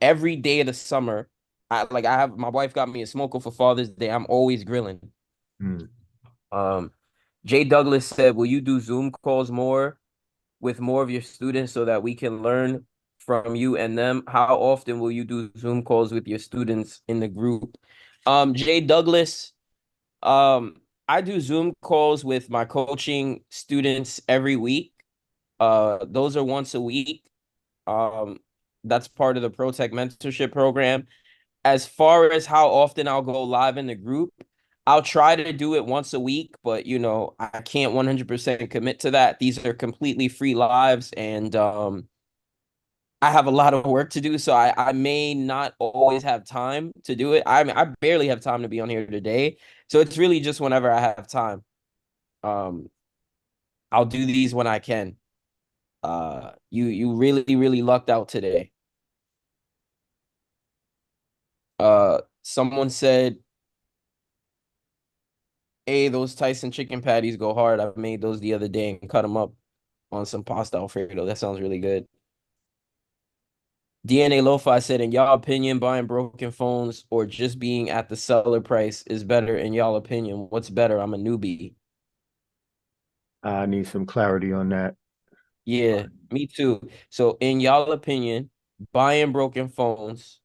Every day of the summer, I have my wife got me a smoker for Father's Day. I'm always grilling. Mm. Um, Jay Douglas said, "Will you do Zoom calls more with more of your students so that we can learn from you and them? How often will you do Zoom calls with your students in the group?" Jay Douglas, I do Zoom calls with my coaching students every week. Those are once a week. Um, that's part of the ProTech mentorship program. As far as how often I'll go live in the group, I'll try to do it once a week, but I can't 100% commit to that. These are completely free lives, and I have a lot of work to do, so I may not always have time to do it. I barely have time to be on here today, so it's really just whenever I have time. Um, I'll do these when I can. You really lucked out today. Someone said, "Hey, those Tyson chicken patties go hard. I made those the other day and cut them up on some pasta Alfredo. That sounds really good." DNA Lo-Fi said, "In y'all opinion, buying broken phones or just being at the seller price is better? In y'all opinion, what's better? I'm a newbie." I need some clarity on that. Yeah, me too. So, in y'all opinion, buying broken phones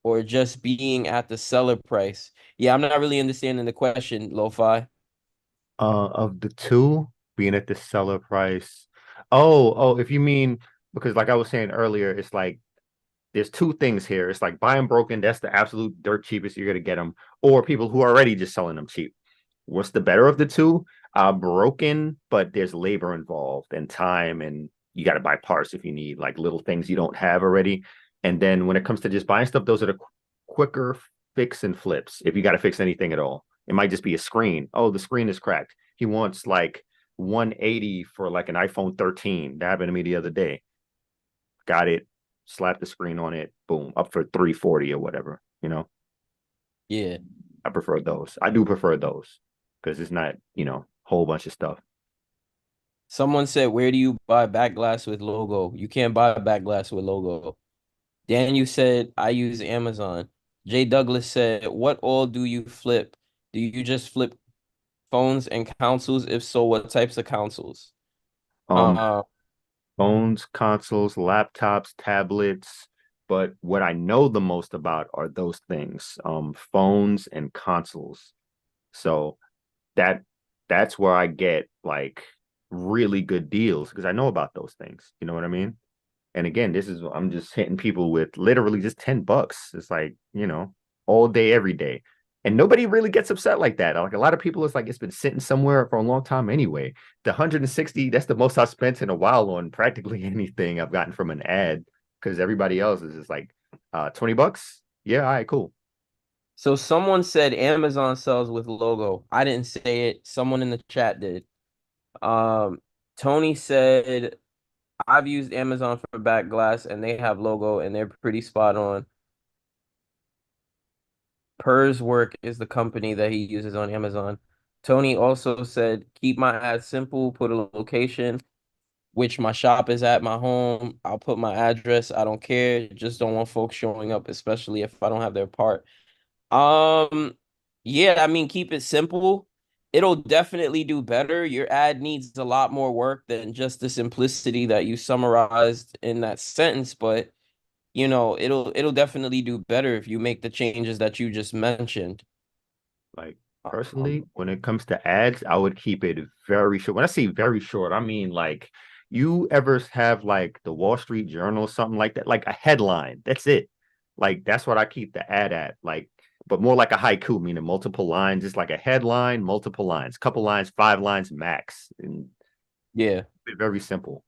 or just being at the seller price? Yeah, I'm not really understanding the question, Lo-Fi. Of the two, being at the seller price. Oh, if you mean because like I was saying earlier, it's like there's two things here. It's like buying broken, that's the absolute dirt cheapest you're gonna get them, or people who are already just selling them cheap. What's the better of the two? Broken, but there's labor involved and time, and you got to buy parts if you need like little things you don't have already. And then when it comes to just buying stuff, those are the quicker fix and flips. If you got to fix anything at all, it might just be a screen. Oh, the screen is cracked. He wants like 180 for like an iPhone 13. That happened to me the other day. Got it, slap the screen on it, boom, up for 340 or whatever. Yeah. I prefer those. I do prefer those because it's not, whole bunch of stuff. Someone said, "Where do you buy back glass with logo?" You can't buy back glass with logo. Daniel said, "I use Amazon." Jay Douglas said, "What all do you flip? Do you just flip phones and consoles? If so, what types of consoles?" Um, Uh, Phones, consoles, laptops, tablets. But what I know the most about are those things, phones and consoles. So that that's where I get like really good deals because I know about those things. You know what I mean? And again, this is I'm just hitting people with literally just $10. It's like, all day, every day. And nobody really gets upset like that. Like a lot of people, it's like it's been sitting somewhere for a long time anyway. The 160, that's the most I've spent in a while on practically anything I've gotten from an ad because everybody else is just like $20. Yeah, all right, cool. so someone said Amazon sells with logo. I didn't say it. Someone in the chat did. Um, Tony said, "I've used Amazon for back glass and they have logo and they're pretty spot on." Pers Work is the company that he uses on Amazon. Tony also said, "Keep my ads simple, put a location, which my shop is at my home. I'll put my address. I don't care. Just don't want folks showing up, especially if I don't have their part." Um, yeah, I mean, keep it simple. It'll definitely do better. Your ad needs a lot more work than just the simplicity that you summarized in that sentence, but it'll definitely do better if you make the changes that you just mentioned. Like Um, personally, when it comes to ads, I would keep it very short. When I say very short, I mean like you ever have like the Wall Street Journal, something like that, like a headline. That's it. Like that's what I keep the ad at. Like, but more like a haiku, meaning multiple lines. It's like a headline, multiple lines, couple lines, 5 lines max, and yeah. very simple.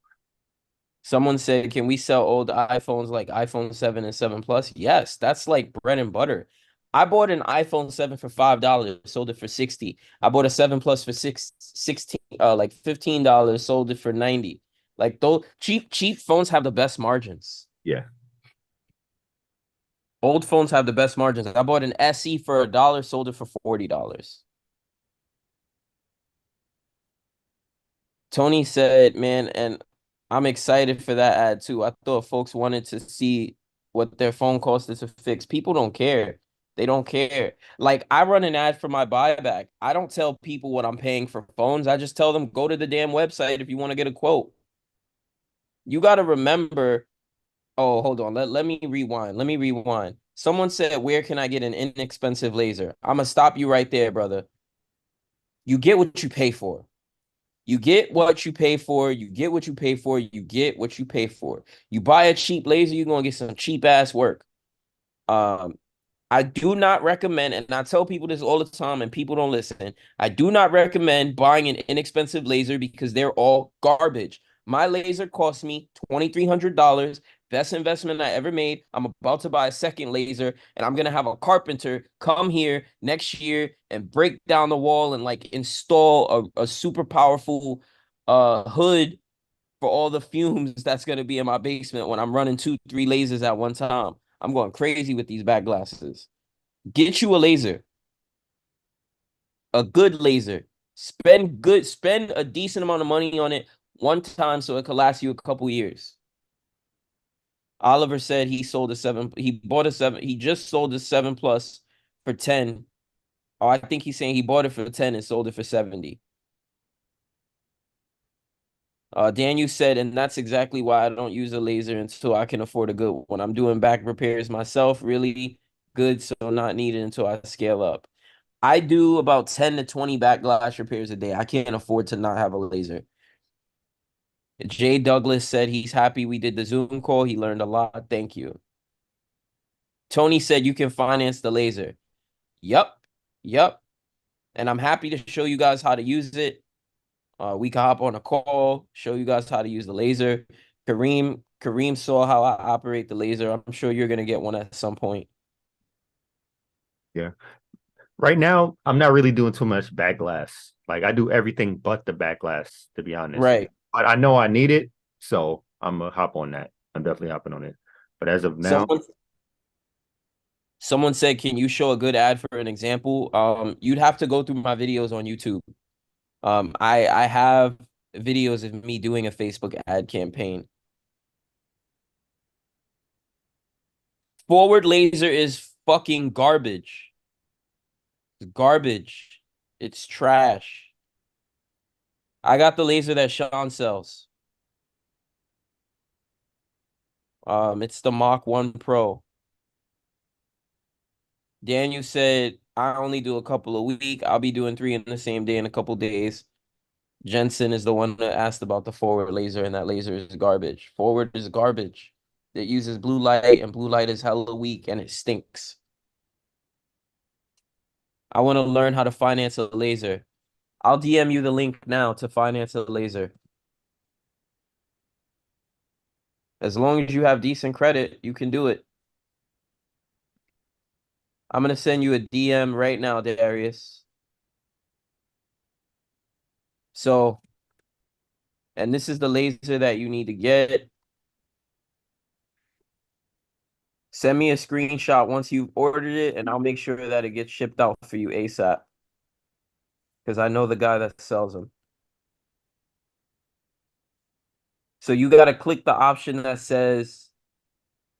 Someone said, "Can we sell old iPhones like iPhone 7 and 7 Plus?" Yes, that's like bread and butter. I bought an iPhone 7 for $5, sold it for 60. I bought a 7 Plus for 16, like $15, sold it for 90. Like those cheap phones have the best margins. Yeah. Old phones have the best margins. I bought an SE for $1, sold it for $40. Tony said, "Man, and I'm excited for that ad too. I thought folks wanted to see what their phone costed to fix. People don't care. They don't care. Like I run an ad for my buyback. I don't tell people what I'm paying for phones. I just tell them go to the damn website if you want to get a quote. You got to remember, oh, hold on. Let me rewind. Let me rewind. Someone said, "Where can I get an inexpensive laser?" I'm gonna stop you right there, brother. You get what you pay for. You get what you pay for. You get what you pay for. You get what you pay for. You buy a cheap laser, you're gonna get some cheap ass work. Um, I do not recommend, and I tell people this all the time, and people don't listen. I do not recommend buying an inexpensive laser because they're all garbage. My laser cost me $2,300. Best investment I ever made. I'm about to buy a second laser, and I'm gonna have a carpenter come here next year and break down the wall and like install a super powerful hood for all the fumes that's gonna be in my basement when I'm running 2, 3 lasers at one time. I'm going crazy with these back glasses. Get you a laser, a good laser. Spend a decent amount of money on it one time so it could last you a couple years. Oliver said he sold a 7. He bought a 7. He just sold a 7 Plus for 10. Oh, I think he's saying he bought it for 10 and sold it for 70. Daniel said, and that's exactly why I don't use a laser until I can afford a good one. I'm doing back repairs myself, really good, so not needed until I scale up. I do about 10 to 20 back glass repairs a day. I can't afford to not have a laser. Jay Douglas said he's happy we did the Zoom call. He learned a lot. Thank you. Tony said you can finance the laser. Yup. Yup. And I'm happy to show you guys how to use it. We can hop on a call, show you guys how to use the laser. Kareem saw how I operate the laser. I'm sure you're gonna get one at some point. Yeah. Right now, I'm not really doing too much back glass. Like I do everything but the back glass, to be honest. Right. But I know I need it, so I'm gonna hop on that. I'm definitely hopping on it. But as of now, Someone said, can you show a good ad for an example? You'd have to go through my videos on YouTube. I have videos of me doing a Facebook ad campaign. Forward laser is fucking garbage. It's garbage. It's trash. I got the laser that Sean sells. It's the Mach 1 Pro. Daniel said, I only do a couple a week. I'll be doing 3 in the same day in a couple days. Jensen is the one that asked about the forward laser, and that laser is garbage. Forward is garbage. It uses blue light, and blue light is hella weak, and it stinks. I want to learn how to finance a laser. I'll DM you the link now to finance a laser. As long as you have decent credit, you can do it. I'm going to send you a DM right now, Darius. So, and this is the laser that you need to get. Send me a screenshot once you've ordered it, and I'll make sure that it gets shipped out for you ASAP. Because I know the guy that sells them. So you got to click the option that says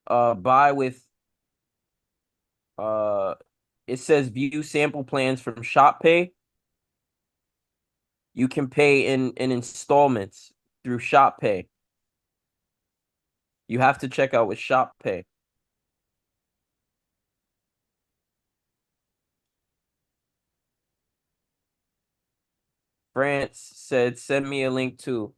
buy with it says view sample plans from ShopPay. You can pay in installments through ShopPay. You have to check out with ShopPay. France said, send me a link too.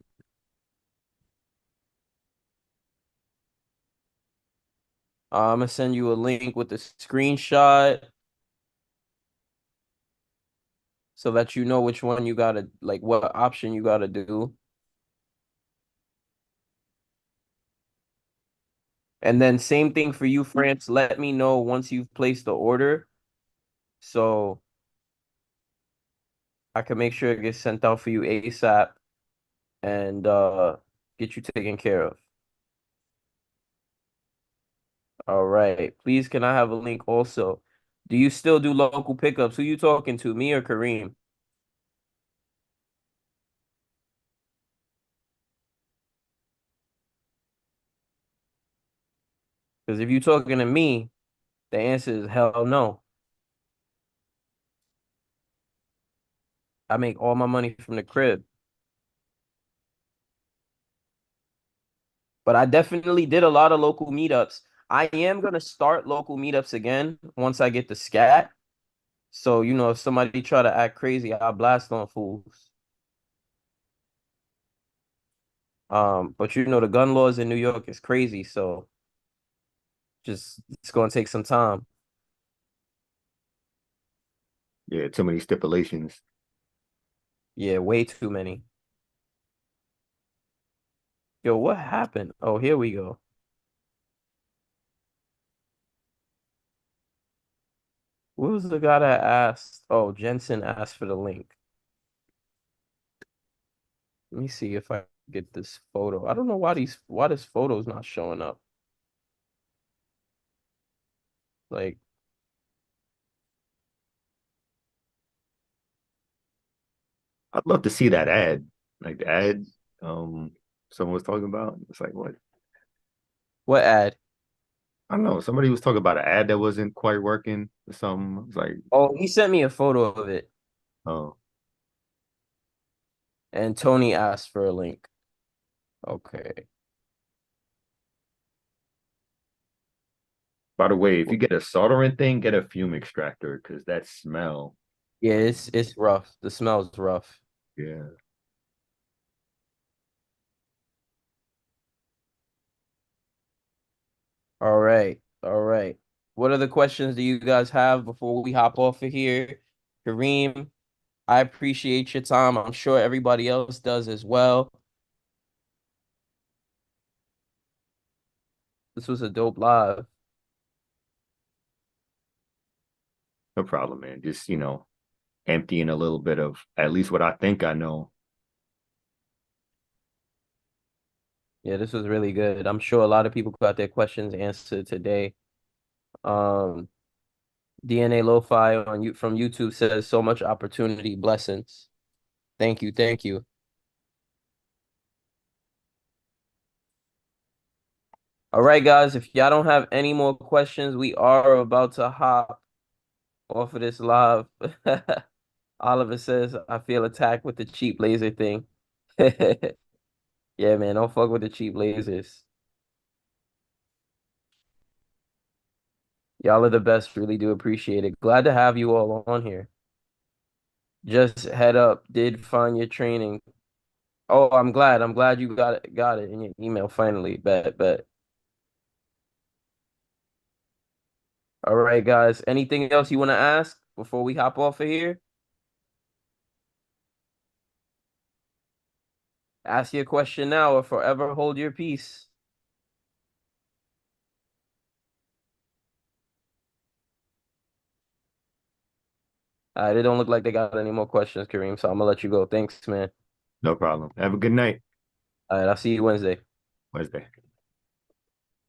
I'm going to send you a link with a screenshot so that you know which one you got to, like, what option you got to do. And then same thing for you, France. Let me know once you've placed the order so I can make sure it gets sent out for you ASAP and get you taken care of. All right. Please, can I have a link also? Do you still do local pickups? Who you talking to, me or Kareem? Because if you talking to me, the answer is hell no. I make all my money from the crib. But I definitely did a lot of local meetups. I am gonna start local meetups again once I get the scat. So, if somebody try to act crazy, I'll blast on fools. But the gun laws in New York is crazy, so just it's gonna take some time. yeah, too many stipulations. Yeah, way too many. Yo, what happened? Oh, here we go. What was the guy that asked? Oh, Jensen asked for the link. Let me see if I get this photo. I don't know why this photo's not showing up. Like, I'd love to see that ad. Like the ad someone was talking about. It's like what? what ad? I don't know. Somebody was talking about an ad that wasn't quite working or something. It's like, Oh, he sent me a photo of it, oh, and Tony asked for a link. Okay. by the way, if you get a soldering thing, get a fume extractor because that smell. Yeah, it's rough. The smell's rough. Yeah, All right. All right. What other questions do you guys have before we hop off of here? Kareem, I appreciate your time. I'm sure everybody else does as well. This was a dope live. no problem, man. Just emptying a little bit of at least what I think I know. Yeah, this was really good. I'm sure a lot of people got their questions answered today. Um, DNA Lo-Fi on you from YouTube says so much opportunity, blessings. Thank you, thank you. All right, guys, if y'all don't have any more questions, we are about to hop off of this live. Oliver says, I feel attacked with the cheap laser thing. Yeah, man, don't fuck with the cheap lasers. Y'all are the best. Really do appreciate it. Glad to have you all on here. Just head up. Did find your training. Oh, I'm glad. I'm glad you got it in your email finally. Bet. All right, guys. Anything else you want to ask before we hop off of here? Ask your question now or forever hold your peace. It don't look like they got any more questions, Kareem, so I'm gonna let you go. Thanks, man. No problem. Have a good night. All right, I'll see you Wednesday. Wednesday.